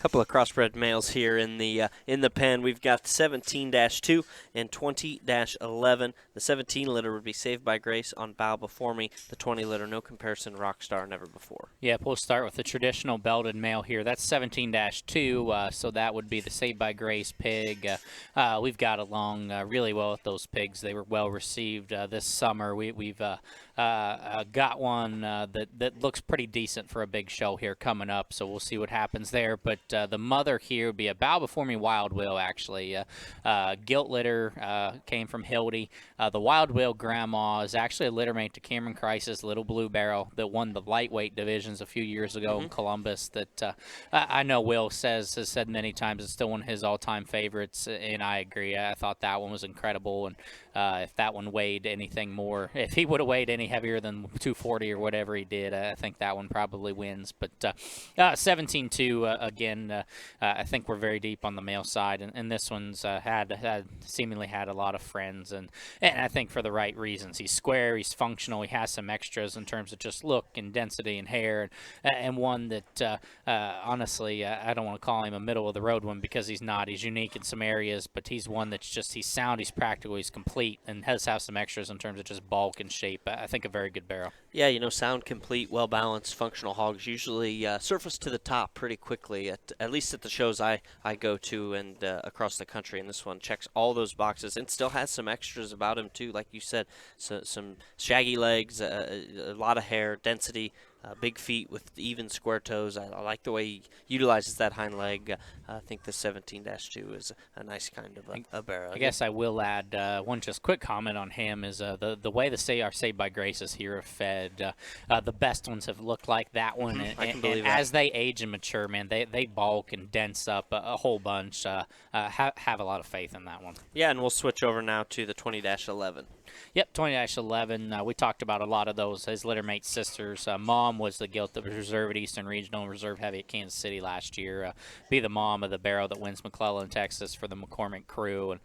couple of crossbred males here in the pen. We've got 17-2 and 20-11. The 17 litter would be Saved by Grace on Bow Before Me. The 20 litter, No Comparison, Rockstar, Never Before. Yep, we'll start with the traditional belted male here. That's 17-2, so that would be the Saved by Grace pig. We've got along really well with those pigs. They were well received this summer. We've got one that looks pretty decent for a big show here coming up, so we'll see what happens there. But the mother here would be a Bow Before Me Wild Will, actually. Gilt litter came from Hildy. The Wild Will grandma is actually a littermate to Cameron Crisis Little Blue Barrel that won the lightweight divisions a few years ago in Columbus. That I know Will has said many times it's still one of his all-time favorites, and I agree. I thought that one was incredible, and if that one weighed anything more, if he would have weighed any heavier than 240 or whatever he did, I think that one probably wins. But 17-2, again, I think we're very deep on the male side, and this one's seemingly had a lot of friends, and I think for the right reasons. He's square, he's functional, he has some extras in terms of just look and density and hair, and one that honestly, I don't want to call him a middle-of-the-road one because he's not. He's unique in some areas, but he's one that's just, he's sound, he's practical, he's complete, and has some extras in terms of just bulk and shape. I think a very good barrel. Yeah, sound complete, well-balanced, functional hogs usually surface to the top pretty quickly, at least at the shows I go to and across the country, and this one checks all those boxes and still has some extras about him, too, like you said, so, some shaggy legs, a lot of hair, density, big feet with even square toes. I like the way he utilizes that hind leg. I think the 17-2 is a nice kind of a barrel. I guess I will add one just quick comment on him is the way our Saved by Graces here are fed. The best ones have looked like that one. I can believe and that. as they age and mature, man, they bulk and dense up a whole bunch. Have a lot of faith in that one. Yeah, and we'll switch over now to the 20-11. Yep, 20-11. We talked about a lot of those. His littermate sisters. Mom was the gilt that was reserved at Eastern Regional and reserve heavy at Kansas City last year. Be the mom of the barrel that wins McClellan, Texas for the McCormick crew, and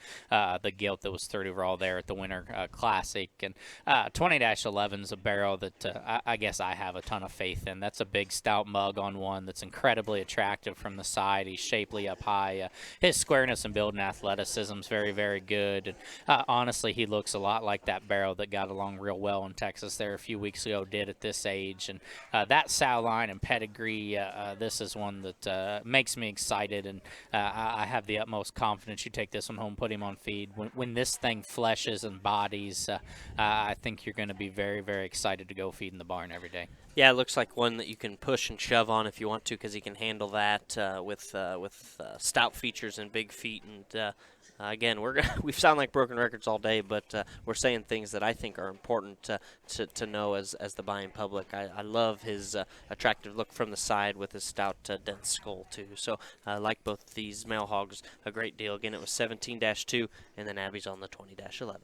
the gilt that was third overall there at the Winter Classic. And 20-11 is a barrel that I guess I have a ton of faith in. That's a big stout mug on one that's incredibly attractive from the side. He's shapely up high. His squareness and build and athleticism is very, very good. And honestly, he looks a lot like that barrel that got along real well in Texas there a few weeks ago did at this age. And that sow line and pedigree, this is one that makes me excited, and I have the utmost confidence you take this one home, put him on feed. When this thing fleshes and bodies, I think you're going to be very, very excited to go feed in the barn every day. Yeah, it looks like one that you can push and shove on if you want to, because he can handle that with stout features and big feet. And again, we sound like broken records all day, but we're saying things that I think are important to know as the buying public. I love his attractive look from the side with his stout, dense skull too. So I like both these male hogs a great deal. Again, it was 17-2, and then Abby's on the 20-11.